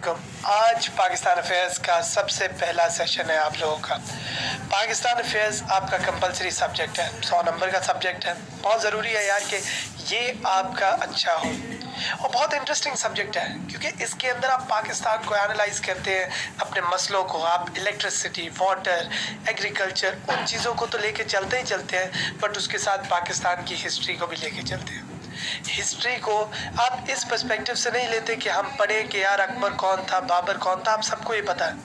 आज पाकिस्तान अफेयर्स का सबसे पहला सेशन है आप लोगों का। पाकिस्तान अफेयर्स आपका कंपलसरी सब्जेक्ट है, 100 नंबर का सब्जेक्ट है। बहुत ज़रूरी है यार कि ये आपका अच्छा हो और बहुत इंटरेस्टिंग सब्जेक्ट है क्योंकि इसके अंदर आप पाकिस्तान को एनालाइज करते हैं, अपने मसलों को। आप इलेक्ट्रिसिटी, वाटर, एग्रीकल्चर, उन चीज़ों को तो लेके चलते ही चलते हैं, बट उसके साथ पाकिस्तान की हिस्ट्री को भी लेके चलते हैं। हिस्ट्री को आप इस पर्सपेक्टिव से नहीं लेते कि हम पढ़े कि यार अकबर कौन था, बाबर कौन था, आप सबको ये पता है,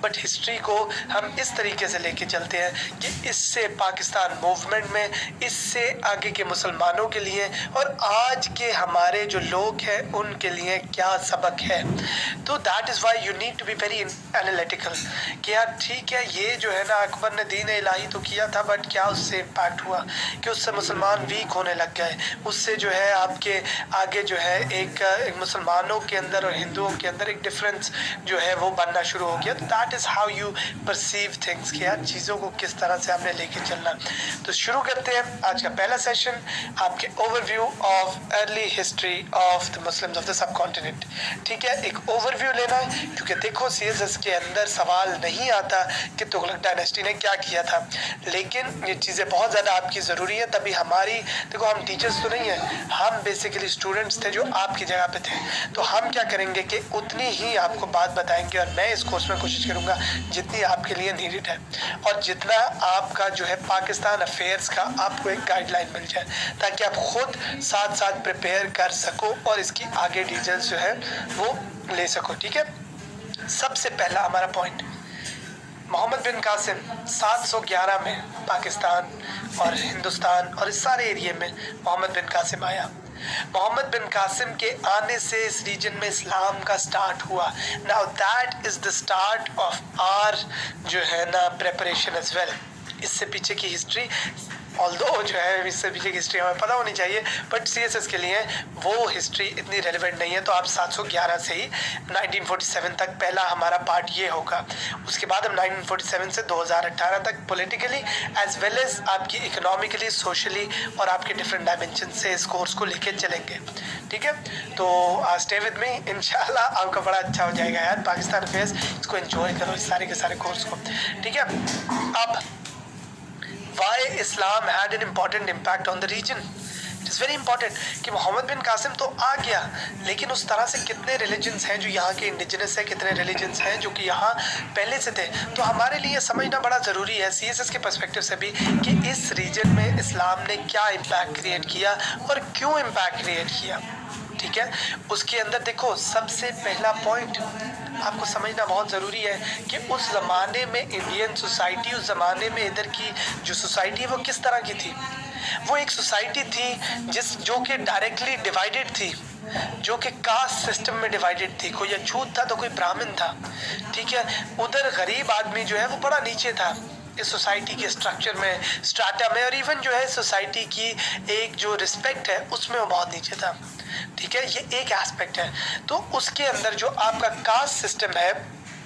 बट हिस्ट्री को हम इस तरीके से लेके चलते हैं कि इससे पाकिस्तान मूवमेंट में, इससे आगे के मुसलमानों के लिए और आज के हमारे जो लोग हैं उनके लिए क्या सबक है। तो that is why you need to be very analytical कि यार ठीक है, ये जो है ना अकबर ने दीन इलाही तो किया था, बट क्या उससे इम्पैक्ट हुआ कि उससे मुसलमान वीक होने लग गए, उससे जो है आपके आगे जो है एक मुसलमानों के अंदर और हिंदुओं के अंदर एक डिफरेंस जो है वो बनना शुरू हो गया। तो that is how you perceive things कि यार चीज़ों को किस तरह से हमने लेके चलना। तो शुरू करते हैं आज का पहला सेशन, आपके overview of early history of the Muslims of the subcontinent. ठीक है, एक ओवरव्यू लेना है क्योंकि देखो सीएसएस के अंदर सवाल नहीं आता कि तुगलक डायनेस्टी ने क्या किया था, लेकिन ये चीज़ें बहुत ज़्यादा आपकी ज़रूरी है। तभी हमारी, देखो हम टीचर्स तो नहीं हैं, हम बेसिकली स्टूडेंट्स थे जो आपकी जगह पे थे। तो हम क्या करेंगे कि उतनी ही आपको बात बताएंगे और मैं इस कोर्स में कोशिश करूंगा जितनी आपके लिए नीडेड है और जितना आपका जो है पाकिस्तान अफेयर्स का आपको एक गाइडलाइन मिल जाए ताकि आप खुद साथ साथ प्रिपेयर कर सको और इसकी आगे डिटेल्स जो है वो ले सको। ठीक है, सबसे पहला हमारा पॉइंट, मोहम्मद बिन कासिम 711 में पाकिस्तान और हिंदुस्तान और इस सारे एरिया में मोहम्मद बिन कासिम आया। मोहम्मद बिन कासिम के आने से इस रीजन में इस्लाम का स्टार्ट हुआ। Now that is the start of आर जो है ना प्रेपरेशन एज वेल। इससे पीछे की हिस्ट्री ऑल्दो जो है इससे पीछे की हिस्ट्री हमें पता होनी चाहिए, बट सीएसएस के लिए वो हिस्ट्री इतनी रेलिवेंट नहीं है। तो आप 711 से ही 1947 तक पहला हमारा पार्ट ये होगा। उसके बाद हम 1947 से 2018 तक पॉलिटिकली एज वेल एज आपकी इकोनॉमिकली, सोशली और आपके डिफरेंट डायमेंशन से इस कोर्स को लेके चलेंगे। ठीक है, तो स्टे विद मी, इंशाल्लाह आपका बड़ा अच्छा हो जाएगा यार पाकिस्तान अफेयर्स। इसको एंजॉय करो, इस सारे के सारे कोर्स को। ठीक है, अब why Islam had an important impact on the region? It is very important कि मोहम्मद बिन कासिम तो आ गया, लेकिन उस तरह से कितने रिलीजन्स हैं जो यहाँ के इंडिजिनस है, कितने रिलीजन्स हैं जो कि यहाँ पहले से थे। तो हमारे लिए समझना बड़ा ज़रूरी है सीएसएस के पर्सपेक्टिव से भी कि इस रीजन में इस्लाम ने क्या इम्पैक्ट क्रिएट किया और क्यों इम्पैक्ट क्रिएट किया। ठीक है, उसके अंदर देखो सबसे पहला पॉइंट आपको समझना बहुत ज़रूरी है कि उस ज़माने में इंडियन सोसाइटी, उस ज़माने में इधर की जो सोसाइटी है वो किस तरह की थी। वो एक सोसाइटी थी जो कि डायरेक्टली डिवाइडेड थी, जो कि कास्ट सिस्टम में डिवाइडेड थी। कोई अछूत था तो कोई ब्राह्मण था। ठीक है, उधर गरीब आदमी जो है वो बड़ा नीचे था इस सोसाइटी के स्ट्रक्चर में, स्ट्राटा में, और इवन जो है सोसाइटी की एक जो रिस्पेक्ट है उसमें वो बहुत नीचे था। ठीक है, ये एक एस्पेक्ट है। तो उसके अंदर जो आपका कास्ट सिस्टम है,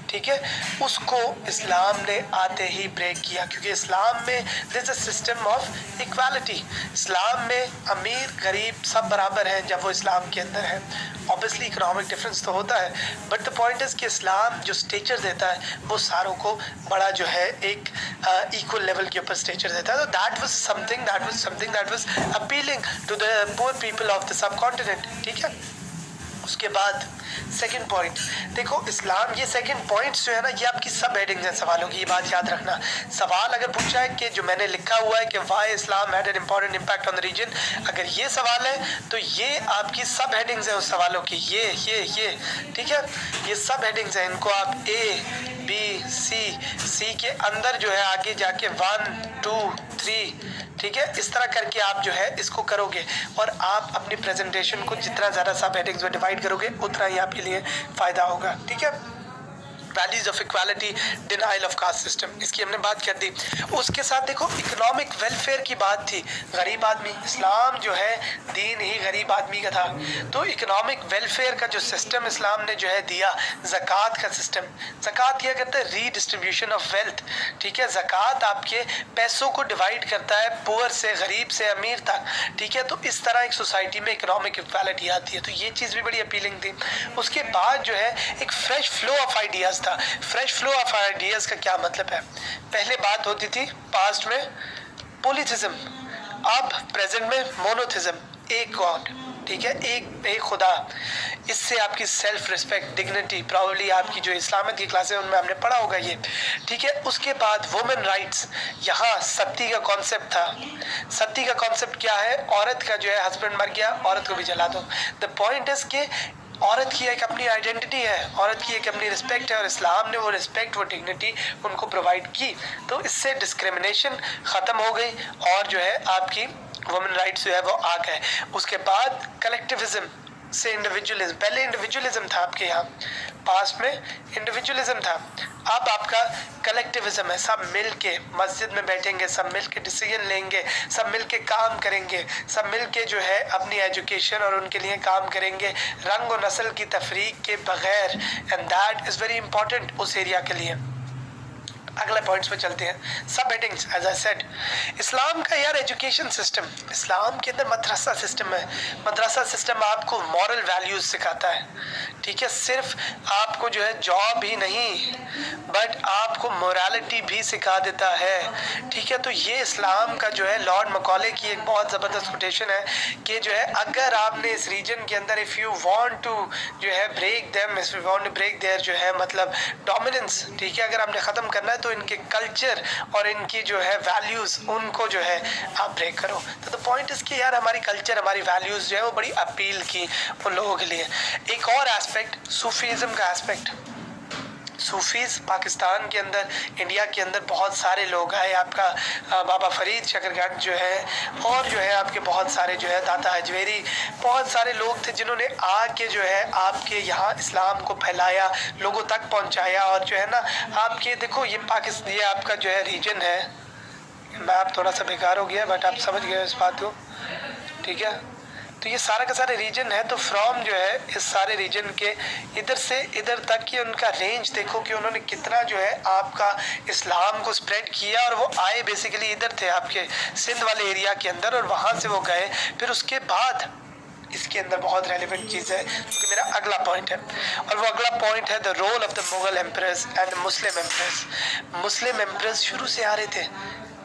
ठीक है, उसको इस्लाम ने आते ही ब्रेक किया क्योंकि इस्लाम में there is a system of equality. इस्लाम में अमीर गरीब सब बराबर हैं जब वो इस्लाम के अंदर है। ऑब्वियसली इकोनॉमिक डिफरेंस तो होता है, बट द पॉइंट इज कि इस्लाम जो स्टेचर देता है वो सारों को बड़ा जो है एक इक्वल लेवल के ऊपर स्टेचर देता है। तो that was something that was appealing to the poor people of the subcontinent. ठीक है, उसके बाद सेकंड पॉइंट देखो, इस्लाम, ये सेकंड पॉइंट्स जो है ना ये आपकी सब हेडिंग्स हैं सवालों की, ये बात याद रखना। सवाल अगर पूछा है कि जो मैंने लिखा हुआ है कि why Islam had an important impact on the region, अगर ये सवाल है तो ये आपकी सब हेडिंग्स हैं उस सवालों की, ये ठीक है, ये सब हेडिंग्स हैं। इनको आप सी के अंदर जो है आगे जाके 1 2 3 ठीक है, इस तरह करके आप जो है इसको करोगे और आप अपनी प्रेजेंटेशन को जितना ज़्यादा सब हेडिंग्स में डिवाइड करोगे उतना ही आपके लिए फ़ायदा होगा। ठीक है, values of equality, denial of caste system, इसकी हमने बात कर दी। उसके साथ देखो इकोनॉमिक वेलफेयर की बात थी, गरीब आदमी, इस्लाम जो है दीन ही गरीब आदमी का था, तो इकोनॉमिक वेलफेयर का जो सिस्टम इस्लाम ने जो है दिया, ज़कात का सिस्टम, ज़कात क्या करता है, रीडिस्ट्रीब्यूशन ऑफ वेल्थ, ठीक है, ज़कात आपके पैसों को डिवाइड करता है पुअर से, गरीब से अमीर तक, ठीक है, तो इस तरह एक सोसाइटी में इकोनॉमिक इक्वालिटी आती है, तो ये चीज़ भी बड़ी अपीलिंग थी। उसके बाद जो है एक फ्रेश फ्लो ऑफ आइडियाज़ था। फ्रेश फ्लो ऑफ आइडियाज़ का क्या मतलब है, पहले बात होती थी पास्ट में पॉलीथिज्म, अब प्रेजेंट में मोनोथिज्म, एक गॉड, ठीक है, एक खुदा। इससे आपकी सेल्फ रिस्पेक्ट, डिग्निटी, प्रॉब्ली आपकी जो इस्लामिक की क्लासें उनमें हमने पढ़ा होगा ये, ठीक है। उसके बाद वुमेन राइट्स, यहाँ सती का कॉन्सेप्ट था। सती का कॉन्सेप्ट क्या है, औरत का जो है हस्बैंड मर गया, औरत को भी जला दो। द पॉइंट इज कि औरत की एक अपनी आइडेंटिटी है, औरत की एक अपनी रिस्पेक्ट है, और इस्लाम ने वो रिस्पेक्ट, वो डिग्निटी उनको प्रोवाइड की, तो इससे डिस्क्रिमिनेशन ख़त्म हो गई और जो है आपकी वुमेन राइट्स जो है वो आ गए। उसके बाद कलेक्टिविज्म से इंडिविजुअलिज्म, पहले इंडिविजुअलिज्म था आपके यहाँ, पास्ट में इंडिविजुअलिज्म था, अब आपका कलेक्टिविज्म है, सब मिल के मस्जिद में बैठेंगे, सब मिल के डिसीजन लेंगे, सब मिल के काम करेंगे, सब मिल के जो है अपनी एजुकेशन और उनके लिए काम करेंगे, रंग और नस्ल की तफरीक के बगैर, and that is very important उस एरिया के लिए। अगले पॉइंट्स पे चलते हैं। सब हेडिंग्स एज आई सेड, इस्लाम का यार एजुकेशन सिस्टम, इस्लाम के अंदर मदरसा सिस्टम है। मदरसा सिस्टम आपको मॉरल वैल्यूज सिखाता है, ठीक है, सिर्फ आपको जो है जॉब ही नहीं बट आपको मोरालिटी भी सिखा देता है, ठीक है। तो ये इस्लाम का जो है लॉर्ड मकॉले की एक बहुत ज़बरदस्त कोटेशन है कि जो है अगर आपने इस रीजन के अंदर इफ़ यू वांट टू जो है break them, if you want to break their जो है मतलब डोमिनेंस, ठीक है, अगर आपने ख़त्म करना है तो इनके कल्चर और इनकी जो है वैल्यूज़ उनको जो है आप ब्रेक करो। तो द पॉइंट इज़ कि यार हमारी कल्चर, हमारी वैल्यूज़ जो है वो बड़ी अपील की उन लोगों के लिए। एक और एस्पेक्ट सूफीज़म का एस्पेक्ट, सूफीज़ पाकिस्तान के अंदर, इंडिया के अंदर बहुत सारे लोग आए, आपका बाबा फरीद शकरगंज जो है, और जो है आपके बहुत सारे जो है दाता हजवेरी, बहुत सारे लोग थे जिन्होंने आके जो है आपके यहाँ इस्लाम को फैलाया, लोगों तक पहुँचाया। और जो है ना आपके देखो ये पाकिस्तान, ये आपका जो है रीजन है, मैप थोड़ा सा बेकार हो गया बट आप समझ गए इस बात को, ठीक है। तो ये सारा का सारा रीजन है, तो फ्रॉम जो है इस सारे रीजन के इधर से इधर तक की उनका रेंज देखो कि उन्होंने कितना जो है आपका इस्लाम को स्प्रेड किया। और वो आए बेसिकली इधर थे आपके सिंध वाले एरिया के अंदर, और वहाँ से वो गए। फिर उसके बाद इसके अंदर बहुत रेलिवेंट चीज़ है क्योंकि मेरा अगला पॉइंट है, और वो अगला पॉइंट है the role of the Mughal emperors and Muslim emperors. Muslim emperors शुरू से आ रहे थे,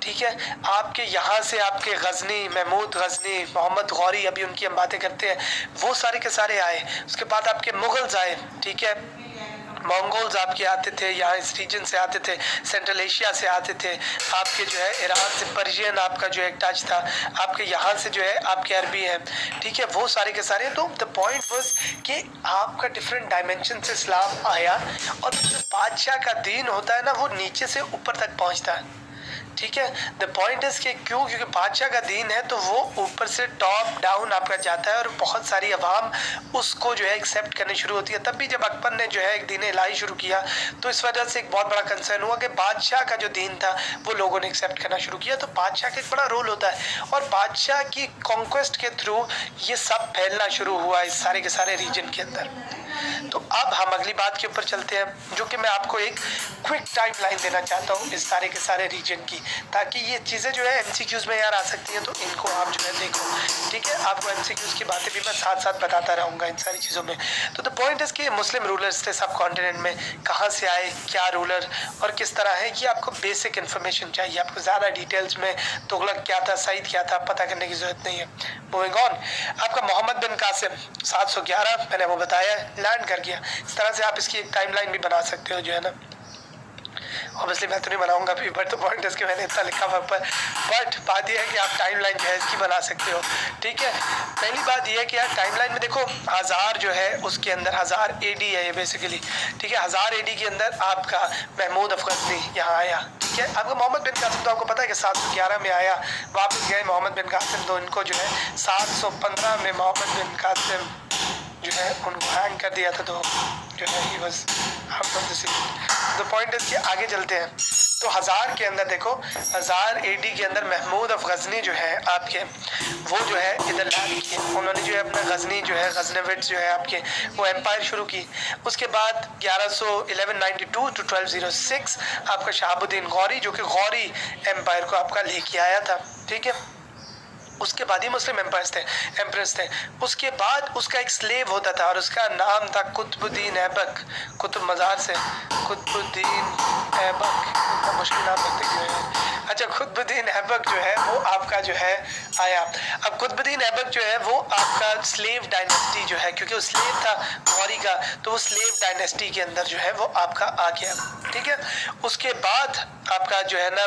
ठीक है, आपके यहाँ से आपके गजनी, महमूद गजनी, मोहम्मद गौरी, अभी उनकी हम बातें करते हैं, वो सारे के सारे आए। उसके बाद आपके मुगल्स आए, ठीक है, मंगोल्स आपके आते थे, यहाँ इस रीजन से आते थे, सेंट्रल एशिया से आते थे, आपके जो है ईरान से पर्शियन आपका जो एक टच था, आपके यहाँ से जो है आपके अरबी हैं, ठीक है, वो सारे के सारे। तो द पॉइंट वाज कि आपका डिफरेंट डायमेंशन से इस्लाम आया, और बादशाह का दीन होता है ना वो नीचे से ऊपर तक पहुँचता है, ठीक है। द पॉइंट इज कि क्यों, क्योंकि बादशाह का दीन है तो वो ऊपर से टॉप डाउन आपका जाता है, और बहुत सारी अवाम उसको जो है एक्सेप्ट करनी शुरू होती है। तब भी जब अकबर ने जो है एक दीन इलाही शुरू किया तो इस वजह से एक बहुत बड़ा कंसर्न हुआ कि बादशाह का जो दीन था वो लोगों ने एक्सेप्ट करना शुरू किया। तो बादशाह का एक बड़ा रोल होता है, और बादशाह की कॉन्क्वेस्ट के थ्रू ये सब फैलना शुरू हुआ इस सारे के सारे रीजन के अंदर। तो अब हम अगली बात के ऊपर चलते हैं, जो कि मैं आपको एक क्विक टाइमलाइन देना चाहता हूँ इस सारे के सारे रीजन की, ताकि ये चीज़ें जो है एमसीक्यूज में यार आ सकती हैं, तो इनको आप जो है देखो, ठीक है। आपको एमसीक्यूज की बातें भी मैं साथ साथ बताता रहूँगा इन सारी चीज़ों में। तो द पॉइंट इज कि मुस्लिम रूलर्स थे सब कॉन्टिनेंट में, कहाँ से आए, क्या रूलर और किस तरह है, ये आपको बेसिक इन्फॉर्मेशन चाहिए। आपको ज़्यादा डिटेल्स में तुगलक क्या था, सईद क्या था पता करने की जरूरत नहीं है। मूविंग ऑन, आपका मोहम्मद बिन कासिम 711 मैंने वो बताया लैंड कर गया। इस तरह से आप इसकी एक टाइमलाइन भी बना सकते हो जो है ना। ऑब्वियसली मैं तो नहीं बनाऊंगा अभी, बट द पॉइंट इसके मैंने इतना लिखा हुआ ऊपर, बट बात यह है कि आप टाइमलाइन जो है इसकी बना सकते हो, ठीक है। पहली बात यह है कि यार टाइमलाइन में देखो 1000 जो है उसके अंदर 1000 AD है ये बेसिकली, ठीक है। 1000 AD के अंदर आपका महमूद अफ गजनी यहाँ आया, ठीक है। आपको मोहम्मद बिन कासिम तो आपको पता है कि 711 में आया, वापस गए मोहम्मद बिन कासिम, तो इनको जो है 715 में मोहम्मद बिन कासिम जो है उनको हैंग कर दिया था, तो जो है he was out of the scene. The point is कि आगे चलते हैं तो 1000 के अंदर देखो 1000 AD के अंदर महमूद ऑफ गजनी जो है आपके वो जो है इधर लैंड किए। उन्होंने जो है अपना गजनी जो है गजनविड्स जो है आपके वो एम्पायर शुरू की। उसके बाद 1192 टू 1206 आपका शहाबुद्दीन गौरी जो कि गौरी एम्पायर को आपका लेके आया था। ठीक है, उसके बाद ही मुस्लिम एम्प्रेस थे। उसके बाद उसका एक स्लेव होता था और उसका नाम था कुतुबुद्दीन ऐबक। कुतुब मज़ार से कुतुबुद्दीन ऐबक, इतना मुश्किल नाम रखते क्यों है? अच्छा, कुतुबुद्दीन ऐबक जो है वो आपका जो है आया। अब कुतुबुद्दीन ऐबक जो है वो आपका स्लेव डायनेस्टी जो है, क्योंकि वो स्लेव था गौरी का, तो वो स्लेव डायनेस्टी के अंदर जो है वो आपका आ गया। ठीक है, उसके बाद आपका जो है ना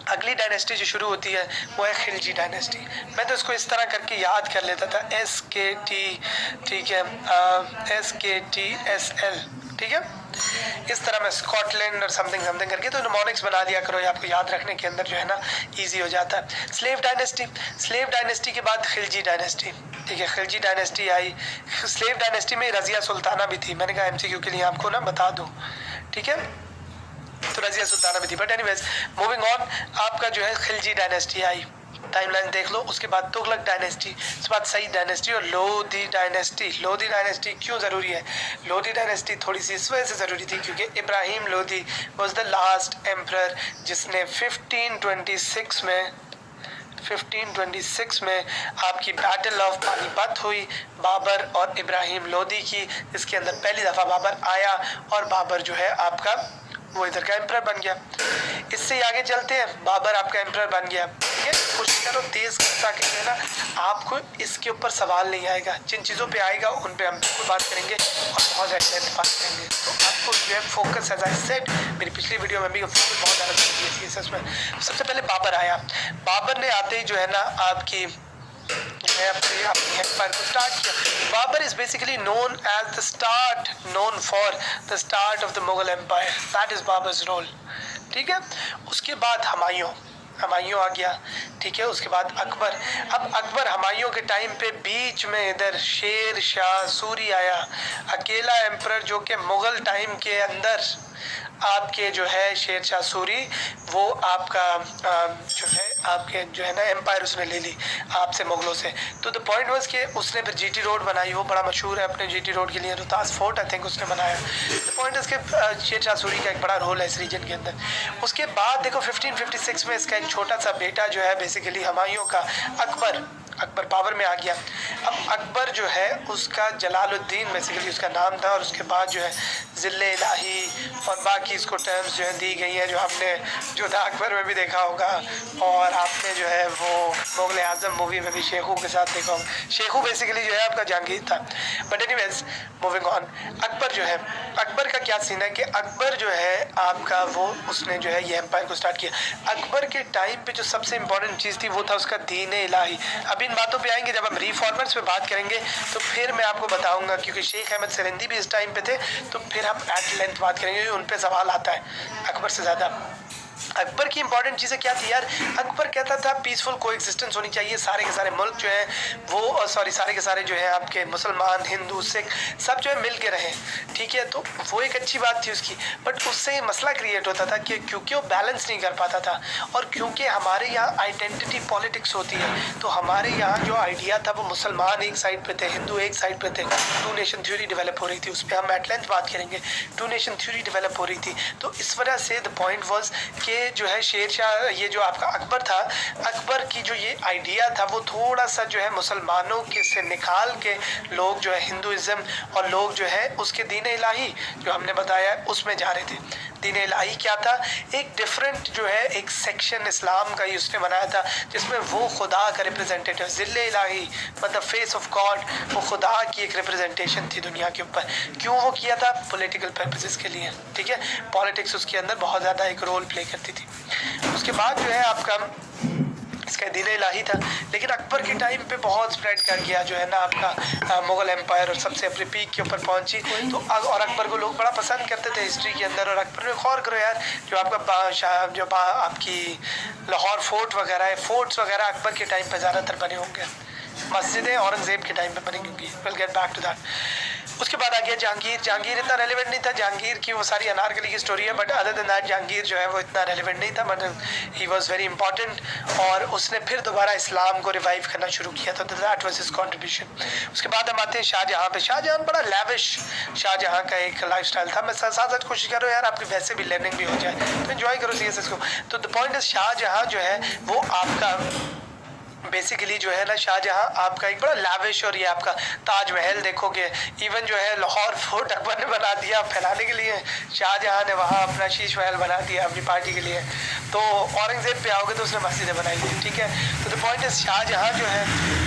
अगली डायनेस्टी जो शुरू होती है वो है खिलजी डायनेस्टी। मैं तो इसको इस तरह करके याद कर लेता था SKT, ठीक है, SKTSL, ठीक है, इस तरह मैं स्कॉटलैंड और समथिंग करके तो निमोनिक्स बना दिया करो, आपको याद रखने के अंदर जो है ना इजी हो जाता है। स्लेव डायनेस्टी के बाद खिलजी डायनेस्टी। ठीक है, खिलजी डायनेस्टी आई। स्लेव डायनेस्टी में रजिया सुल्ताना भी थी, मैंने कहा MCQ के लिए आपको ना बता दूँ। ठीक है, तो रजिया सुल्ताना भी थी। बट एनीवेज मूविंग ऑन, आपका जो है खिलजी डायनेस्टी आई, टाइमलाइन देख लो। उसके बाद तुगलक डायनेस्टी, उसके बाद सईद डायनेस्टी और लोधी डायनेस्टी। लोधी डायनेस्टी क्यों ज़रूरी है? लोधी डायनेस्टी थोड़ी सी इस वजह से ज़रूरी थी क्योंकि Ibrahim Lodhi was the last emperor जिसने 1526 में आपकी बैटल ऑफ पानीपत हुई बाबर और इब्राहिम लोधी की। इसके अंदर पहली दफ़ा बाबर आया और बाबर जो है आपका वो इधर का एम्परर बन गया। इससे आगे चलते हैं, बाबर आपका एम्परर बन गया। ठीक है, कोशिश करो तेज ताकि जो है ना आपको इसके ऊपर सवाल नहीं आएगा। जिन चीज़ों पे आएगा उन पे हम बिल्कुल बात करेंगे और बहुत ज़्यादा बात करेंगे। तो आपको जो है फोकस, एज आई सेड मेरी पिछली वीडियो में भी फोकस बहुत ज़्यादा कर दिया CSS में। सबसे पहले बाबर आया। बाबर ने आते ही जो है ना आपकी अपनी एम्पायर को स्टार्ट किया। Babur is basically known for the start of the Mughal empire, that is Babur's role. ठीक है, उसके बाद हमायूं आ गया। ठीक है, उसके बाद अकबर। अब अकबर हमायूं के टाइम पे बीच में इधर शेर शाह सूरी आया, अकेला एम्परर जो कि मुगल टाइम के अंदर आपके जो है शेर शाह सूरी वो आपका जो है आपके जो है ना एम्पायर उसने ले ली आपसे मुगलों से। तो द पॉइंट वाज कि उसने फिर GT रोड बनाई, वो बड़ा मशहूर है अपने GT रोड के लिए। रोहतास फोर्ट आई थिंक उसने बनाया। द पॉइंट इज कि शेर शाह सूरी का एक बड़ा रोल है इस रीजन के अंदर। उसके बाद देखो 1556 में इसका एक छोटा सा बेटा जो है बेसिकली हमायूं का अकबर पावर में आ गया। अब अकबर जो है उसका जलालुद्दीन बेसिकली उसका नाम था और उसके बाद जो है ज़िल्ले इलाही और बाकी इसको टर्म्स जो है दी गई हैं जो हमने जो था अकबर में भी देखा होगा और आपने जो है वो मुग़ल आज़म मूवी में भी शेखू के साथ देखा होगा। शेखू बेसिकली जो है आपका जहांगीर था। But anyways moving on, Akbar जो है अकबर का क्या सीन है कि अकबर जो है आपका वो उसने जो है ये एम्पायर को स्टार्ट किया। अकबर के टाइम पे जो सबसे इम्पोर्टेंट चीज़ थी वो था उसका दीन इलाही। अभी इन बातों पे आएंगे जब हम रिफॉर्मर्स पे बात करेंगे तो फिर मैं आपको बताऊंगा, क्योंकि शेख अहमद सिरंदी भी इस टाइम पे थे तो फिर हम एट लेंथ बात करेंगे, उन पे सवाल आता है अकबर से ज़्यादा। अकबर की इंपॉर्टेंट चीज़ें क्या थी यार? अकबर कहता था पीसफुल कोएग्जिस्टेंस होनी चाहिए, सारे के सारे मुल्क जो है वो सारे के सारे जो है आपके मुसलमान हिंदू सिख सब जो है मिल के रहें। ठीक है, तो वो एक अच्छी बात थी उसकी। बट उससे मसला क्रिएट होता था कि क्योंकि वो बैलेंस नहीं कर पाता था और क्योंकि हमारे यहाँ आइडेंटिटी पॉलिटिक्स होती है तो हमारे यहाँ जो आइडिया था वो मुसलमान एक साइड पे थे, हिंदू एक साइड पे थे। टू नेशन थ्योरी डेवलप हो रही थी, उस पर हम एट लेंथ बात करेंगे। टू नेशन थ्योरी डेवलप हो रही थी तो इस वजह से द पॉइंट वाज कि जो है शेर शाह ये जो आपका अकबर था, अकबर की जो ये आइडिया था वो थोड़ा सा जो है मुसलमानों के से निकाल के लोग जो है हिंदुइज्म और लोग जो है उसके दीन इलाही जो हमने बताया उसमें जा रहे थे। दीन इलाही क्या था? एक डिफरेंट जो है एक सेक्शन इस्लाम का ही उसने बनाया था जिसमें वो खुदा का रिप्रेजेंटेटिव ज़िल्ले इलाही मतलब फेस ऑफ गॉड, वो खुदा की एक रिप्रेजेंटेशन थी दुनिया के ऊपर। क्यों वो किया था? पॉलिटिकल पर्पसेस के लिए। ठीक है, पॉलिटिक्स उसके अंदर बहुत ज़्यादा एक रोल प्ले करती थी। उसके बाद जो है आपका इसका दीन इलाही था, लेकिन अकबर के टाइम पे बहुत स्प्रेड कर गया जो है ना आपका मुग़ल एम्पायर और सबसे अपने पीक के ऊपर पहुंची। तो और अकबर को लोग बड़ा पसंद करते थे हिस्ट्री के अंदर। और अकबर में गौर करो यार, जो आपका जो आपकी लाहौर फोर्ट वगैरह है, फोर्ट्स वगैरह अकबर के टाइम पे ज़्यादातर बने होंगे। मस्जिदें औरंगज़ेब के टाइम पे बनी होंगी। Will get back to that. उसके बाद आ गया जहांगीर। जहांगीर इतना रेलिवेंट नहीं था, जहांगीर की वो सारी अनारकली की स्टोरी है, but other than that Jahangir जो है वो इतना रेलिवेंट नहीं था, but he was very important. और उसने फिर दोबारा इस्लाम को रिवाइव करना शुरू किया था, तो दैट वाज हिज कंट्रीब्यूशन। उसके बाद हम आते हैं शाहजहां पे। शाहजहां बड़ा लैविश शाहजहां का एक लाइफस्टाइल था। मैं साथ साथ कोशिश कर रहा हूँ यार आपकी वैसे भी लर्निंग भी हो जाए, तो एंजॉय करो सीएसएस को। तो द पॉइंट इज शाहजहां जो है वो आपका बेसिकली जो है ना, शाहजहां आपका एक बड़ा लैविश, और ये आपका ताजमहल देखोगे, इवन जो है लाहौर फोर्ट अकबर ने बना दिया फैलाने के लिए, शाहजहां ने वहाँ अपना शीश महल बना दिया अपनी पार्टी के लिए। तो औरंगजेब पे आओगे तो उसने मस्जिदें बनाई थी, ठीक है। तो द पॉइंट इज शाहजहां जो है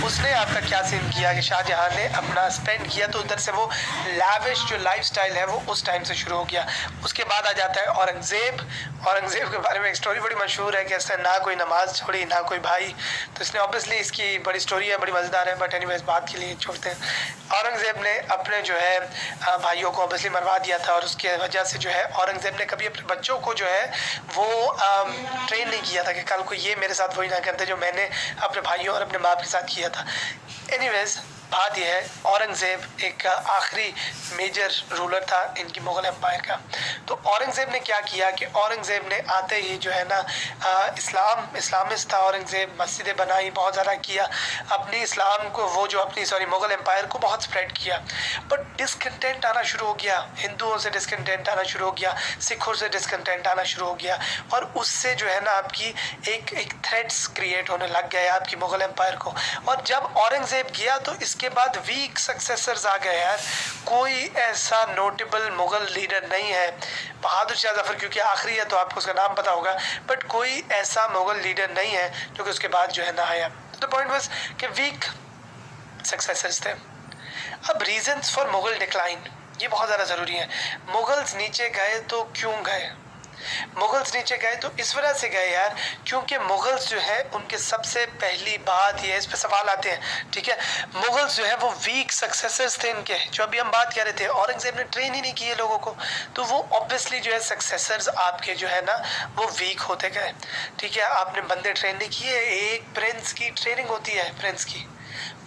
उसने आपका क्या सीन किया कि शाहजहां ने अपना स्पेंड किया, तो उधर से वो लैविश जो लाइफस्टाइल है वो उस टाइम से शुरू हो गया। उसके बाद आ जाता है औरंगजेब। औरंगजेब के बारे में एक स्टोरी बड़ी मशहूर है कि इसने ना कोई नमाज छोड़ी ना कोई भाई, तो इसने ऑब्वियसली इसकी बड़ी स्टोरी है, बड़ी मज़ेदार है, बट एनीवे इस बात के लिए छोड़ते हैं। औरंगजेब ने अपने जो है भाइयों को ऑब्वियसली मरवा दिया था, और उसके वजह से जो है औरंगजेब ने कभी अपने बच्चों को जो है वो ट्रेन नहीं किया था कि कल को ये मेरे साथ वही ना करते जो मैंने अपने भाइयों और अपने बाप के साथ किया था। एनीवेज बात यह है, औरंगजेब एक आखिरी मेजर रूलर था इनकी मुगल एम्पायर का। तो औरंगजेब ने क्या किया कि औरंगजेब ने आते ही जो है ना इस्लामिस्ट था औरंगजेब, मस्जिदें बनाई, बहुत ज़्यादा किया, अपनी इस्लाम को वो जो अपनी मुगल एम्पायर को बहुत स्प्रेड किया। बट डिसकंटेंट आना शुरू हो गया, हिंदुओं से डिसकंटेंट आना शुरू हो गया, सिखों से डिसकंटेंट आना शुरू हो गया, और उससे जो है ना आपकी एक थ्रेट्स क्रिएट होने लग गए आपकी मुगल एम्पायर को। और जब औरंगजेब गया तो इसके बाद वीक सक्सेसर्स आ गए यार। कोई ऐसा नोटेबल मुगल लीडर नहीं है, बहादुर शाह जफर क्योंकि आखिरी है तो आपको उसका नाम पता होगा, बट कोई ऐसा मुगल लीडर नहीं है जो कि उसके बाद जो है ना आया। द पॉइंट वाज कि वीक सक्सेसर्स थे। अब रीजंस फॉर मुगल डिक्लाइन, ये बहुत ज़्यादा ज़रूरी है। मुगल्स नीचे गए तो क्यों गए? मुगल्स नीचे गए तो इस वजह से गए यार क्योंकि मुगल्स जो है उनके सबसे पहली बात ये, इस पे सवाल आते हैं, ठीक है। मुगल्स जो है वो वीक सक्सेसर्स थे इनके, जो अभी हम बात कर रहे थे, औरंगजेब ने ट्रेन ही नहीं किए लोगों को, तो वो ऑब्वियसली जो है सक्सेसर्स आपके जो है ना वो वीक होते गए, ठीक है। आपने बंदे ट्रेन नहीं किए, एक प्रिंस की ट्रेनिंग होती है, प्रिंस की,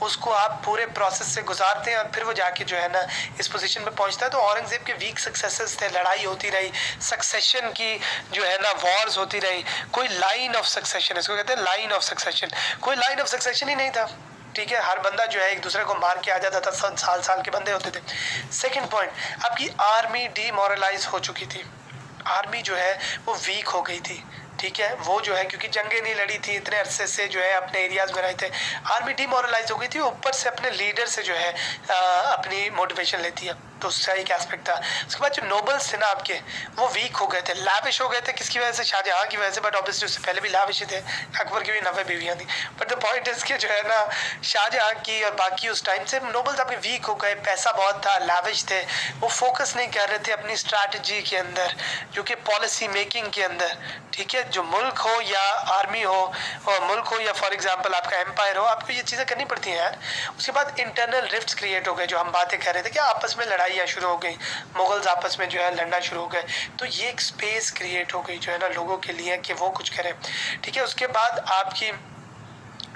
उसको आप पूरे प्रोसेस से गुजारते हैं और फिर वो जाके जो है ना इस पोजीशन पे पहुंचता है। तो औरंगजेब के वीक सक्सेसेस थे, लड़ाई होती रही, सक्सेशन की जो है ना वॉर्स होती रही, कोई लाइन ऑफ सक्सेशन, इसको कहते हैं लाइन ऑफ सक्सेशन, कोई लाइन ऑफ सक्सेशन ही नहीं था, ठीक है। हर बंदा जो है एक दूसरे को मार के आ जाता था, साल साल के बंदे होते थे। सेकेंड पॉइंट, आपकी आर्मी डीमोरलाइज हो चुकी थी, आर्मी जो है वो वीक हो गई थी, ठीक है। वो जो है क्योंकि जंगें नहीं लड़ी थी, इतने अरसे से जो है अपने एरियाज में रहे थे, आर्मी डीमोरलाइज हो गई थी, ऊपर से अपने लीडर से जो है अपनी मोटिवेशन लेती है, तो उसका एक एस्पेक्ट था। उसके बाद जो नोबल्स थे ना आपके, वो वीक हो गए थे, लैविश हो गए थे, किसकी वजह से? शाहजहां की वजह से, बट ऑब्वियसली उससे पहले भी लैविश ही थे, अकबर की भी 90 बीवियाँ थी। बट द पॉइंट इज कि जो है ना शाहजहां की और बाकी उस टाइम से नोबल्स आपके वीक हो गए, पैसा बहुत था, लैविश थे, वो फोकस नहीं कर रहे थे अपनी स्ट्रैटेजी के अंदर, जो कि पॉलिसी मेकिंग के अंदर, ठीक है। जो मुल्क हो या आर्मी हो, और मुल्क हो या फॉर एग्जांपल आपका एम्पायर हो, आपको ये चीज़ें करनी पड़ती हैं यार। उसके बाद इंटरनल रिफ्ट्स क्रिएट हो गए, जो हम बातें कर रहे थे कि आपस में लड़ाइयाँ शुरू हो गई, मुगल्स आपस में जो है लड़ना शुरू हो गए, तो ये एक स्पेस क्रिएट हो गई जो है ना लोगों के लिए कि वो कुछ करें, ठीक है। उसके बाद आपकी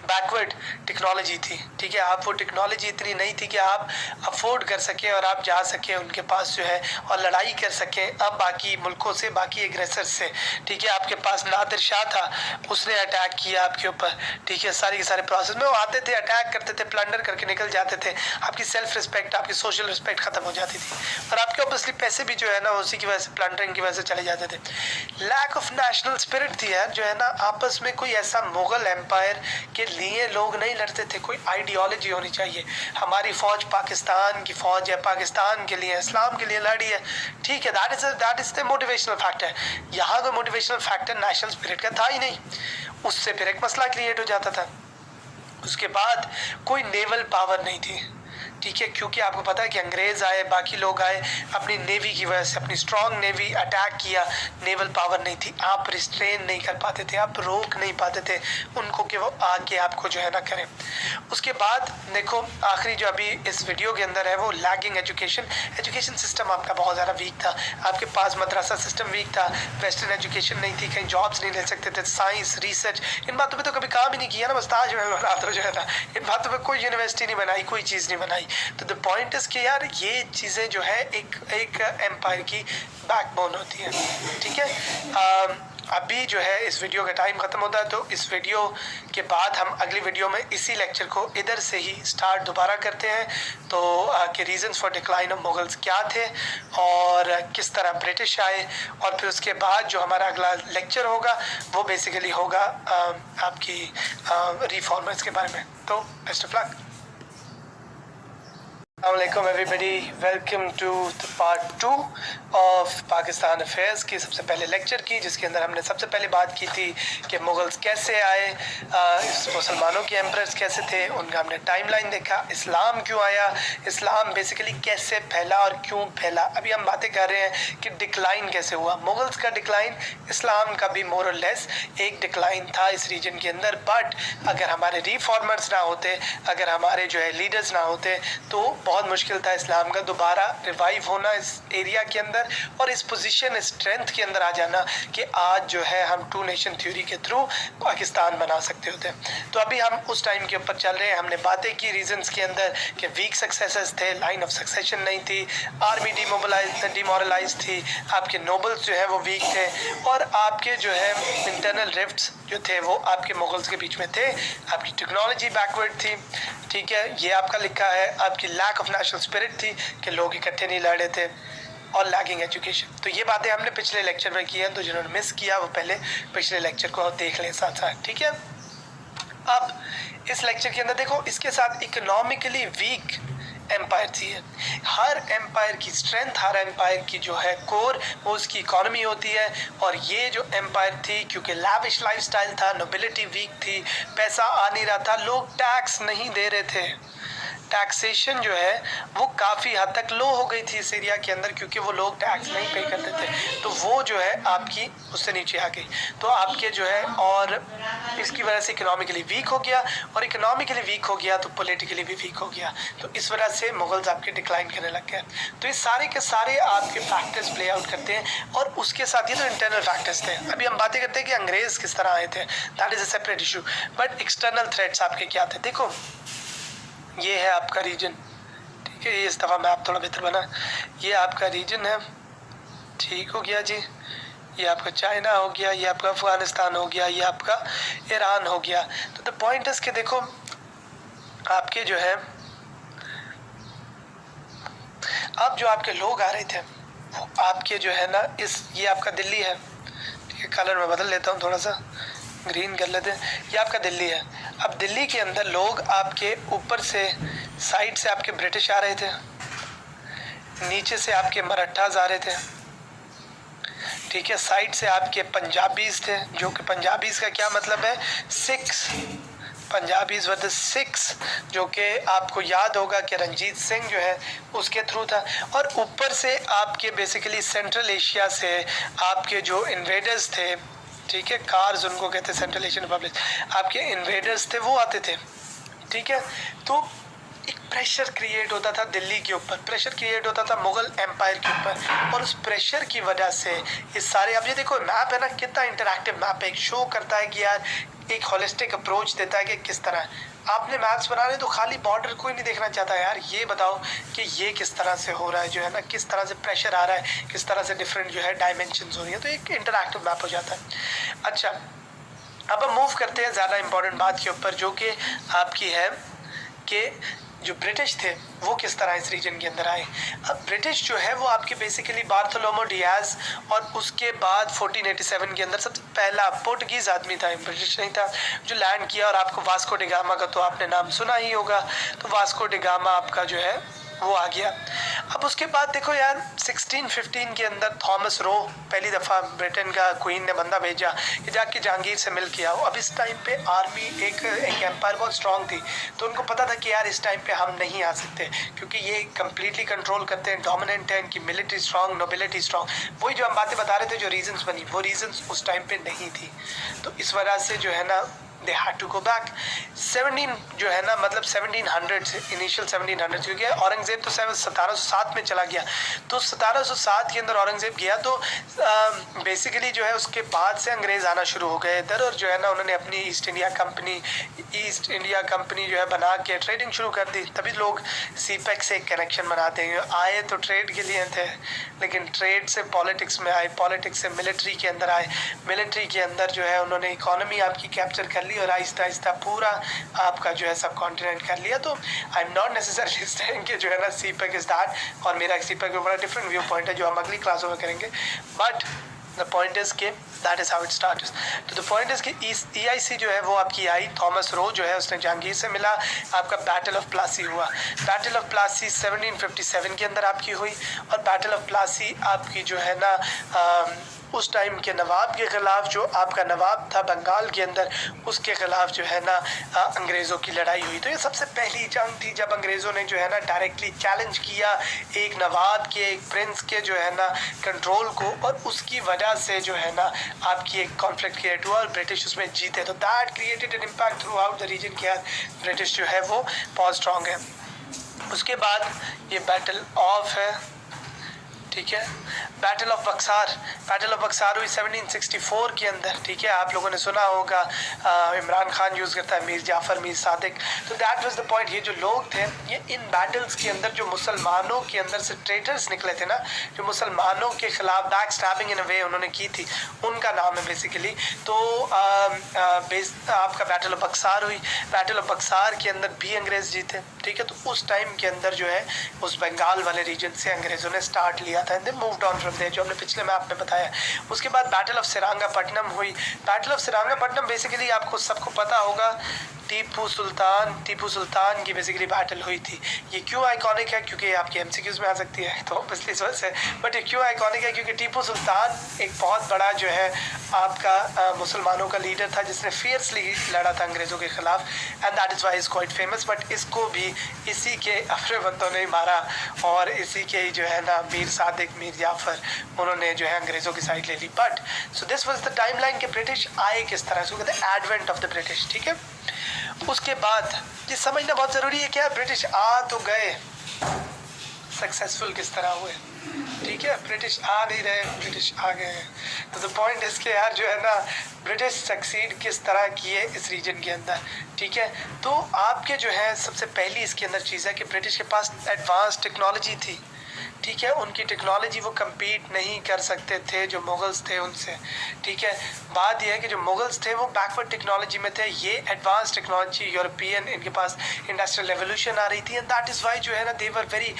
बैकवर्ड टेक्नोलॉजी थी, ठीक है। आप वो टेक्नोलॉजी इतनी नहीं थी कि आप अफोर्ड कर सकें और आप जा सकें उनके पास जो है और लड़ाई कर सकें अब बाकी मुल्कों से, बाकी एग्रेसर से, ठीक है। आपके पास नादिर शाह था, उसने अटैक किया आपके ऊपर, ठीक है। सारे के सारे प्रोसेस में वो आते थे, अटैक करते थे, प्लंडर करके निकल जाते थे, आपकी सेल्फ रिस्पेक्ट, आपकी सोशल रिस्पेक्ट खत्म हो जाती थी, और आपके ऑब्वियसली पैसे भी जो है ना उसी की वजह से, प्लंडरिंग की वजह से चले जाते थे। लैक ऑफ नेशनल स्पिरिट थी यार, जो है ना आपस में कोई ऐसा मुगल एम्पायर के लिए लोग नहीं लड़ते थे, कोई आइडियोलॉजी होनी चाहिए। हमारी फौज पाकिस्तान की फौज है, पाकिस्तान के लिए, इस्लाम के लिए लड़ी है, ठीक है। That is the motivational factor. यहाँ कोई मोटिवेशनल फैक्टर नेशनल स्पिरिट का था ही नहीं, उससे फिर एक मसला क्रिएट हो जाता था। उसके बाद कोई नेवल पावर नहीं थी, ठीक है, क्योंकि आपको पता है कि अंग्रेज आए, बाकी लोग आए, अपनी नेवी की वजह से, अपनी स्ट्रॉन्ग नेवी अटैक किया, नेवल पावर नहीं थी, आप रिस्ट्रेन नहीं कर पाते थे, आप रोक नहीं पाते थे उनको कि वो आके आपको जो है ना करें। उसके बाद देखो आखिरी जो अभी इस वीडियो के अंदर है वो लैगिंग एजुकेशन सिस्टम आपका बहुत ज़्यादा वीक था, आपके पास मदरसा सिस्टम वीक था, वेस्टर्न एजुकेशन नहीं थी, कहीं जॉब्स नहीं ले सकते थे, साइंस रिसर्च इन बातों पर तो कभी काम ही नहीं किया ना, बस ताजमहल बना दो जो है ना, इन बातों पर कोई यूनिवर्सिटी नहीं बनाई, कोई चीज़ नहीं बनाई, आई। तो द पॉइंट इज कि यार ये चीज़ें जो है एक एम्पायर की बैकबोन होती है, ठीक है। अभी जो है इस वीडियो का टाइम ख़त्म होता है, तो इस वीडियो के बाद हम अगली वीडियो में इसी लेक्चर को इधर से ही स्टार्ट दोबारा करते हैं। तो कि reasons for decline of Mughals क्या थे और किस तरह ब्रिटिश आए, और फिर उसके बाद जो हमारा अगला लेक्चर होगा वो बेसिकली होगा आपकी रिफॉर्मर्स के बारे में। तो बेस्ट ऑफ लक। अस्सलाम everybody, welcome to the part 2 of Pakistan affairs की सबसे पहले लेक्चर की, जिसके अंदर हमने सबसे पहले बात की थी कि मुगल्स कैसे आए, मुसलमानों के एम्परर्स कैसे थे, उनका हमने टाइमलाइन देखा, इस्लाम क्यों आया, इस्लाम बेसिकली कैसे फैला और क्यों फैला। अभी हम बातें कर रहे हैं कि डिक्लाइन कैसे हुआ। मुगल्स का डिक्लाइन, इस्लाम का भी मोर और लेस एक डिक्लाइन था इस रीजन के अंदर। बट अगर हमारे रिफॉर्मर्स ना होते, अगर हमारे जो है लीडर्स ना होते, तो बहुत मुश्किल था इस्लाम का दोबारा रिवाइव होना इस एरिया के अंदर और इस पोजीशन स्ट्रेंथ के अंदर आ जाना कि आज जो है हम टू नेशन थ्योरी के थ्रू पाकिस्तान बना सकते होते। तो अभी हम उस टाइम के ऊपर चल रहे हैं। हमने बातें की रीजंस के अंदर कि वीक सक्सेसर्स थे, लाइन ऑफ सक्सेशन नहीं थी, आर्मी डिमोरलाइज थी, आपके नोबल्स जो है वो वीक थे, और आपके जो है इंटरनल रिफ्ट्स जो थे वो आपके मुगल्स के बीच में थे, आपकी टेक्नोलॉजी बैकवर्ड थी, ठीक है, ये आपका लिखा है, आपकी लैक ऑफ नेशनल स्पिरिट थी कि लोग इकट्ठे नहीं लड़ रहे थे, और लैगिंग एजुकेशन। तो ये बातें हमने पिछले लेक्चर में की हैं, तो जिन्होंने मिस किया वो पहले पिछले लेक्चर को देख लें साथ साथ, ठीक है। अब इस लेक्चर के अंदर देखो, इसके साथ इकोनॉमिकली वीक एम्पायर थी। हर एम्पायर की स्ट्रेंथ, हर एम्पायर की जो है कोर, वो उसकी इकोनॉमी होती है। और ये जो एम्पायर थी, क्योंकि लैविश लाइफस्टाइल था, नोबिलिटी वीक थी, पैसा आ नहीं रहा था, लोग टैक्स नहीं दे रहे थे, टैक्सेशन जो है वो काफ़ी हद तक लो हो गई थी इस एरिया के अंदर, क्योंकि वो लोग टैक्स नहीं पे करते थे, तो वो जो है आपकी उससे नीचे आ गई। तो आपके जो है, और इसकी वजह से इकोनॉमिकली वीक हो गया, और इकोनॉमिकली वीक हो गया तो पॉलिटिकली भी वीक हो गया, तो इस वजह से मुगल्स आपके डिक्लाइन करने लग गए। तो ये सारे के सारे आपके फैक्टर्स प्ले आउट करते हैं, और उसके साथ ही तो इंटरनल फैक्टर्स थे। अभी हम बातें करते हैं कि अंग्रेज़ किस तरह आए थे, that is a separate issue, but external threats आपके क्या थे। देखो, ये है आपका रीजन, ठीक है, ये इस दफ़ा मैप थोड़ा बेहतर बना, ये आपका रीजन है, ठीक हो गया जी, ये आपका चाइना हो गया, ये आपका अफ़गानिस्तान हो गया, ये आपका ईरान हो गया। तो द पॉइंट इज़ कि देखो आपके जो है, अब जो आपके लोग आ रहे थे वो आपके जो है ना, ये आपका दिल्ली है, ठीक है, कलर में बदल लेता हूँ थोड़ा सा, ग्रीन कर लेते हैं, ये आपका दिल्ली है। अब दिल्ली के अंदर लोग आपके ऊपर से साइड से आपके ब्रिटिश आ रहे थे, नीचे से आपके मराठास आ रहे थे, ठीक है, साइड से आपके पंजाबीज थे, जो कि पंजाबीज का क्या मतलब है, सिख्स, पंजाबीज व द सिख्स, जो कि आपको याद होगा कि रंजीत सिंह जो है उसके थ्रू था। और ऊपर से आपके बेसिकली सेंट्रल एशिया से आपके जो इन्वेडर्स थे, ठीक है, कार्स उनको कहते हैं, सेंट्रल एशियन रिपब्लिक, आपके इन्वेडर्स थे वो आते थे, ठीक है। तो एक प्रेशर क्रिएट होता था दिल्ली के ऊपर, प्रेशर क्रिएट होता था मुगल एम्पायर के ऊपर, और उस प्रेशर की वजह से ये सारे, अब ये देखो मैप है ना, कितना इंटरैक्टिव मैप है, एक शो करता है कि यार एक होलिस्टिक अप्रोच देता है कि किस तरह आपने मैप्स बना रहे, तो खाली बॉर्डर कोई नहीं देखना चाहता यार, ये बताओ कि ये किस तरह से हो रहा है, जो है ना, किस तरह से प्रेशर आ रहा है, किस तरह से डिफरेंट जो है डायमेंशंस हो रही है, तो एक इंटरैक्टिव मैप हो जाता है। अच्छा, अब हम मूव करते हैं ज़्यादा इंपॉर्टेंट बात के ऊपर, जो कि आपकी है कि जो ब्रिटिश थे वो किस तरह इस रीजन के अंदर आए। अब ब्रिटिश जो है वो आपके बेसिकली बार्थोलोमो डियाज, और उसके बाद 1487 के अंदर सबसे पहला पोर्टुगीज़ आदमी था, ब्रिटिश नहीं था, जो लैंड किया। और आपको वास्को डी गामा का तो आपने नाम सुना ही होगा, तो वास्को डी गामा आपका जो है वो आ गया। अब उसके बाद देखो यार 1615 के अंदर थॉमस रो पहली दफ़ा ब्रिटेन का क्वीन ने बंदा भेजा कि जाके जहांगीर से मिल के आओ। अब इस टाइम पे आर्मी एक एम्पायर बहुत स्ट्रांग थी, तो उनको पता था कि यार इस टाइम पे हम नहीं आ सकते, क्योंकि ये कम्प्लीटली कंट्रोल करते हैं, डोमिनेंट है, इनकी मिलिट्री स्ट्रांग, नोबिलिटी स्ट्रांग। वही जो हम बातें बता रहे थे, जो रीजंस बनी वो रीजंस उस टाइम पे नहीं थी, तो इस वजह से जो है ना they had to go back. 17 जो है ना, मतलब 1700 से, इनिशियल 1700, क्योंकि औरंगजेब तो 1707 में चला गया, तो 1707 के अंदर औरंगजेब गया, तो बेसिकली जो है उसके बाद से अंग्रेज आना शुरू हो गए इधर, और जो है ना उन्होंने अपनी ईस्ट इंडिया कंपनी जो है बना के ट्रेडिंग शुरू कर दी। तभी लोग सीपेक से एक कनेक्शन बनाते हैं, आए तो ट्रेड के लिए थे, लेकिन ट्रेड से पॉलिटिक्स में आए, पॉलिटिक्स से मिलिट्री के अंदर आए, मिलिट्री के अंदर जो है उन्होंने इकोनॉमी आपकी कैप्चर कर ली और आहिस्ता आहिस्ता पूरा आपका जो है सब कॉन्टिनेंट कर लिया। तो I am not necessarily saying कि जो है ना सीपेक इज दैट, और मेरा सीपेक में बड़ा डिफरेंट व्यू पॉइंट है जो हम अगली क्लासों में करेंगे, बट द पॉइंट इज के that is how it starts. तो द पॉइंट इज कि EIC जो है वो आपकी आई, थॉमस रो जो है उसने जहांगीर से मिला, आपका बैटल ऑफ प्लासी हुआ। बैटल ऑफ प्लासी 1757 के अंदर आपकी हुई, और बैटल ऑफ प्लासी आपकी जो है ना उस टाइम के नवाब के ख़िलाफ़, जो आपका नवाब था बंगाल के अंदर, उसके ख़िलाफ़ जो है ना अंग्रेज़ों की लड़ाई हुई। तो ये सबसे पहली जंग थी जब अंग्रेज़ों ने जो है ना डायरेक्टली चैलेंज किया एक नवाब के, एक प्रिंस के जो है ना कंट्रोल को, और उसकी वजह से जो है ना आपकी एक कॉन्फ्लिक्ट क्रिएट हुआ और ब्रिटिश उसमें जीते। तो that created an impact throughout the region कि ब्रिटिश जो है वो बहुत स्ट्रॉन्ग है। उसके बाद ये बैटल ऑफ है, ठीक है, battle of Berkshire. Battle of Berkshire हुई 1764 के अंदर, ठीक है। आप लोगों ने सुना होगा इमरान खान यूज़ करता है मीर जाफ़र, मीर सादिक। तो दैट वाज द पॉइंट। ये जो लोग थे, ये इन बैटल्स के अंदर जो मुसलमानों के अंदर से ट्रेटर्स निकले थे ना, जो मुसलमानों के खिलाफ बैक स्टैबिंग इन अ वे उन्होंने की थी, उनका नाम है बेसिकली। तो आपका बैटल ऑफ बक्सार हुई। बैटल ऑफ बक्सार के अंदर भी अंग्रेज़ जीते, ठीक है। तो उस टाइम के अंदर जो है उस बंगाल वाले रीजन से अंग्रेज़ों ने स्टार्ट लिया था, and they moved on from there, जो हमने पिछले मैप में बताया। उसके बाद बैटल ऑफ सेरंगापट्टनम हुई। बैटल ऑफ सेरंगापट्टनम बेसिकली आपको सबको पता होगा टीपू सुल्तान की बेसिकली बैटल हुई थी। ये क्यों आइकॉनिक है? क्योंकि आपके MCQs में आ सकती है, तो ऑब्वियसली इस वजह से। बट ये क्यों आइकॉनिक है? क्योंकि टीपू सुल्तान एक बहुत बड़ा जो है आपका मुसलमानों का लीडर था, जिसने फियर्सली लड़ा था अंग्रेज़ों के खिलाफ, and that is Y is quite famous. But इसको भी इसी के अफरे बंदों ने मारा, और इसी के ही जो है ना मीर सादिक, मीर जाफ़र, उन्होंने जो है अंग्रेज़ों की साइड ले ली। But so this was the timeline के ब्रिटिश आए किस तरह से, कहते हैं एडवेंट ऑफ द ब्रिटिश, ठीक है। उसके बाद ये समझना बहुत ज़रूरी है, क्या ब्रिटिश आ तो गए, सक्सेसफुल किस तरह हुए, ठीक है। ब्रिटिश आ नहीं रहे, ब्रिटिश आ गए हैं। तो द पॉइंट इसके यार जो है ना ब्रिटिश सक्सीड किस तरह किए इस रीजन के अंदर, ठीक है। तो आपके जो है सबसे पहली इसके अंदर चीज़ है कि ब्रिटिश के पास एडवांस टेक्नोलॉजी थी, ठीक है। उनकी टेक्नोलॉजी वो compete नहीं कर सकते थे जो मुगल्स थे उनसे, ठीक है। बात यह है कि जो मुगल्स थे वो बैकवर्ड टेक्नोलॉजी में थे, ये एडवांस टेक्नोलॉजी यूरोपियन, इनके पास इंडस्ट्रियल रेवोल्यूशन आ रही थी, एंड दैट इज़ वाई जो है ना they were very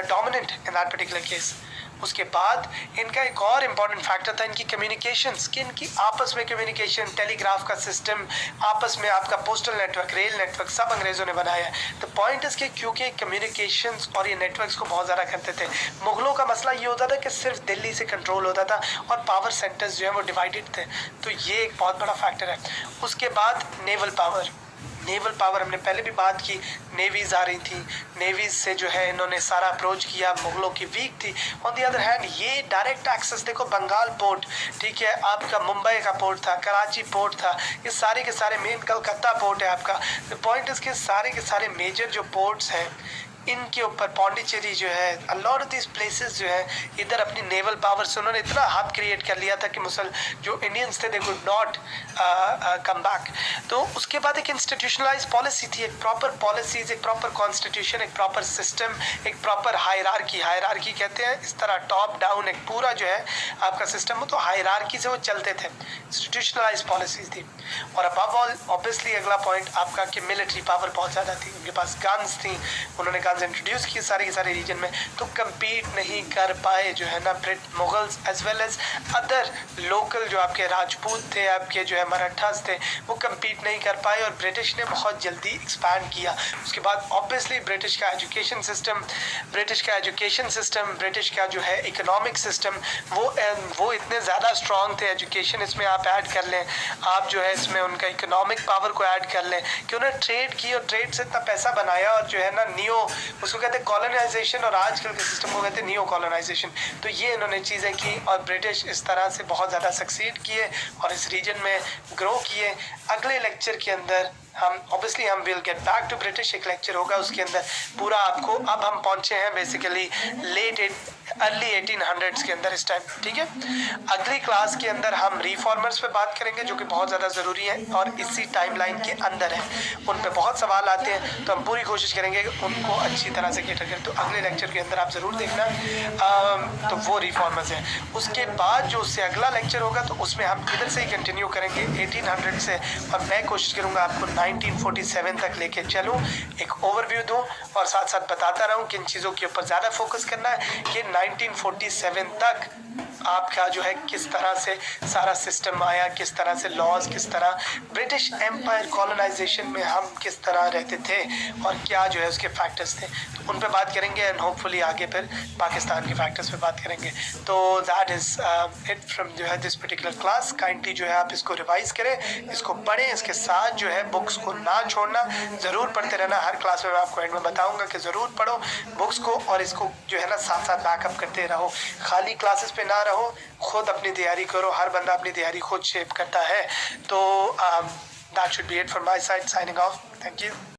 dominant in that particular case. उसके बाद इनका एक और इम्पॉर्टेंट फैक्टर था इनकी कम्युनिकेशंस, कि इनकी आपस में कम्युनिकेशन, टेलीग्राफ का सिस्टम, आपस में आपका पोस्टल नेटवर्क, रेल नेटवर्क, सब अंग्रेज़ों ने बनाया। द पॉइंट इज़ कि क्योंकि कम्युनिकेशंस और ये नेटवर्क्स को बहुत ज़्यादा करते थे। मुगलों का मसला ये होता था कि सिर्फ दिल्ली से कंट्रोल होता था, और पावर सेंटर्स जो है वो डिवाइडेड थे। तो ये एक बहुत बड़ा फैक्टर है। उसके बाद नेवल पावर हमने पहले भी बात की, नेवीज़ आ रही थी, नेवीज़ से जो है इन्होंने सारा अप्रोच किया, मुगलों की वीक थी। ऑन दी अदर हैंड ये डायरेक्ट एक्सेस, देखो बंगाल पोर्ट, ठीक है, आपका मुंबई का पोर्ट था, कराची पोर्ट था, ये सारे के सारे मेन, कलकत्ता पोर्ट है आपका। द पॉइंट इज़ के सारे के सारे मेजर जो पोर्ट्स हैं इनके ऊपर, पौंडीचेरी जो है, a lot of this places जो है इधर अपनी नेवल पावर से उन्होंने इतना हाथ क्रिएट कर लिया था कि जो इंडियंस थे they could not come back. तो उसके बाद एक इंस्टीट्यूशनलाइज पॉलिसी थी, एक प्रॉपर पॉलिसीज, एक प्रॉपर कॉन्स्टिट्यूशन, एक प्रॉपर सिस्टम, एक प्रॉपर हायरार्की कहते हैं इस तरह, टॉप डाउन एक पूरा जो है आपका सिस्टम हो, तो हायरार्की से वो चलते थे, इंस्टीट्यूशनलाइज पॉलिसीज थी। और अबव ऑल ऑब्वियसली अगला पॉइंट आपका कि मिलिट्री पावर बहुत ज़्यादा थी, उनके पास गन्स थी, उन्होंने इंट्रोड्यूस किए सारे के सारे रीजन में। तो compete नहीं कर पाए जो है ना Mughals as well as other local जो आपके राजपूत थे, आपके जो है मराठास थे, वो compete नहीं कर पाए, और ब्रिटिश ने बहुत जल्दी एक्सपैंड किया। उसके बाद ऑब्वियसली ब्रिटिश का एजुकेशन सिस्टम, ब्रिटिश का जो है इकोनॉमिक सिस्टम, वो इतने ज़्यादा स्ट्रॉन्ग थे। एजुकेशन इसमें आप ऐड कर लें, आप जो है इसमें उनका इकोनॉमिक पावर को ऐड कर लें कि उन्होंने ट्रेड की, और ट्रेड से इतना पैसा बनाया, और जो है ना नियो उसको कहते हैं कॉलोनाइजेशन, और आजकल के सिस्टम को कहते हैं नियो कॉलोनाइजेशन। तो ये इन्होंने चीज़ें की और ब्रिटिश इस तरह से बहुत ज़्यादा सक्सीड किए और इस रीजन में ग्रो किए। अगले लेक्चर के अंदर हम will get back to British, एक लेक्चर होगा उसके अंदर पूरा आपको, अब हम पहुंचे हैं बेसिकली अर्ली 1800s के अंदर इस टाइम, ठीक है। अगली क्लास के अंदर हम रिफॉर्मर्स पे बात करेंगे जो कि बहुत ज़्यादा ज़रूरी है और इसी टाइमलाइन के अंदर है, उन पे बहुत सवाल आते हैं, तो हम पूरी कोशिश करेंगे कि उनको अच्छी तरह से कैटर करें। तो अगले लेक्चर के अंदर आप ज़रूर देखना, तो वो रिफॉर्मर्स हैं। उसके बाद जो उससे अगला लेक्चर होगा तो उसमें हम इधर से ही कंटिन्यू करेंगे 1800 से, और मैं कोशिश करूँगा आपको 1947 तक लेके चलूँ, एक ओवरव्यू दूँ और साथ साथ बताता रहूँ किन चीज़ों के ऊपर ज़्यादा फोकस करना है कि 1947 तक आपका जो है किस तरह से सारा सिस्टम आया, किस तरह से लॉज, किस तरह ब्रिटिश एम्पायर कॉलोनाइजेशन में हम किस तरह रहते थे और क्या जो है उसके फैक्टर्स थे, तो उन पे बात करेंगे एंड होपफुली आगे फिर पाकिस्तान के फैक्टर्स पे बात करेंगे। तो दैट इज़ इट फ्रॉम जो है दिस पर्टिकुलर क्लास। काइंडली जो है आप इसको रिवाइज करें, इसको पढ़ें, इसके साथ जो है बुक्स को ना छोड़ना, ज़रूर पढ़ते रहना। हर क्लास में मैं आपको एंड में बताऊँगा कि ज़रूर पढ़ो बुक्स को और इसको जो है ना साथ साथ बैकअप करते रहो, खाली क्लासेस पे ना रहो, खुद अपनी तैयारी करो। हर बंदा अपनी तैयारी खुद शेप करता है। तो that should be it from my side, signing off, thank you.